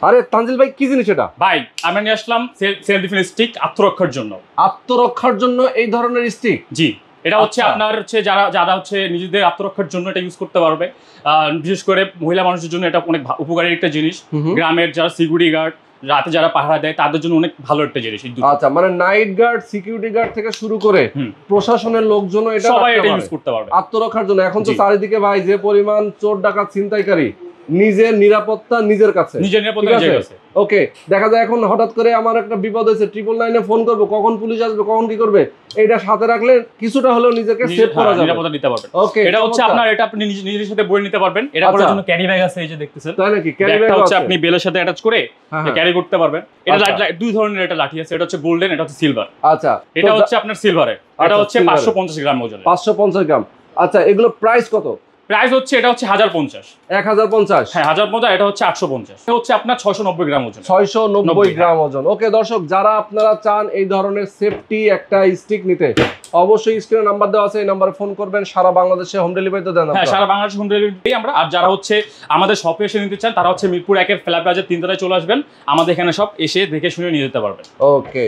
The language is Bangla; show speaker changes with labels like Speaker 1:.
Speaker 1: আরে তানজিল ভাই কি জিনিস এটা?
Speaker 2: ভাই আমি নিয়ে আসলাম সেলফ ডিফেন্স স্টিক, আত্মরক্ষার জন্য।
Speaker 1: আত্মরক্ষার জন্য এই ধরনের স্টিক?
Speaker 2: জি, এটা হচ্ছে আপনার হচ্ছে যারা হচ্ছে নিজেদের আত্মরক্ষার জন্য এটা ইউজ করতে পারবে। বিশেষ করে মহিলা মানুষের জন্য এটা অনেক উপকারী একটা জিনিস। গ্রামের যারা সিকিউরিটি গার্ড, রাতে যারা পাহারা দেয় তাদের জন্য অনেক ভালো একটা জিনিস।
Speaker 1: আচ্ছা, মানে নাইট গার্ড, সিকিউরিটি গার্ড থেকে শুরু করে প্রশাসনের লোকজন এটা
Speaker 2: সবাই এটা ইউজ করতে পারবে
Speaker 1: আত্মরক্ষার জন্য। এখন তো চারিদিকে ভাই যে পরিমাণ চোর ডাকাত ছিনতাইকারী, নিজের নিরাপত্তা নিজের কাছে,
Speaker 2: নিজের নিরাপত্তা নিজের কাছে।
Speaker 1: ওকে, দেখা যায় এখন হঠাৎ করে আমার একটা বিপদ হয়েছে, 999 ফোন করব, কখন পুলিশ আসবে, কখন কি করবে, এইটা সাথে রাখলে কিছুটা হলেও নিজেকে সেভ করা যাবে,
Speaker 2: নিরাপত্তা নিতে পারবেন।
Speaker 1: ওকে,
Speaker 2: এটা হচ্ছে আপনার, এটা আপনি নিজের সাথে বই নিতে পারবেন। এটা করার জন্য ক্যারি ব্যাগ আছে, এই যে দেখতেছেন।
Speaker 1: তাই নাকি? ক্যারি ব্যাগ
Speaker 2: হচ্ছে আপনি বেলের সাথে অ্যাটাচ করে ক্যারি করতে পারবেন। এটা দুই ধরনের একটা লাঠি আছে, এটা হচ্ছে গোল্ডেন, এটা হচ্ছে সিলভার।
Speaker 1: আচ্ছা,
Speaker 2: এটা হচ্ছে আপনার সিলভারের, এটা হচ্ছে 550 গ্রাম ওজন।
Speaker 1: 550 গ্রাম। আচ্ছা, এগুলো প্রাইস কত?
Speaker 2: প্রাইস হচ্ছে, এটা হচ্ছে 1050।
Speaker 1: 1050?
Speaker 2: হ্যাঁ 1050। এটা হচ্ছে 850। এটা হচ্ছে আপনার 690 গ্রাম ওজন।
Speaker 1: 690 গ্রাম ওজন। ওকে দর্শক, যারা আপনারা চান এই ধরনের সেফটি একটা স্টিক নিতে, অবশ্যই স্ক্রিনে নাম্বার দেওয়া আছে, এই নাম্বারে ফোন করবেন। সারা বাংলাদেশে হোম ডেলিভারি তো দেন?
Speaker 2: হ্যাঁ, সারা বাংলাদেশে হোম ডেলিভারি আমরা। আর যারা হচ্ছে আমাদের শপে এসে নিতে চান, তারা হচ্ছে মিরপুর 1 ফ্ল্যাট প্লাজার 3 তলায় চলে আসবেন। আমাদের এখানে সব এসে দেখে শুনে নিয়ে যেতে পারবেন।
Speaker 1: ওকে।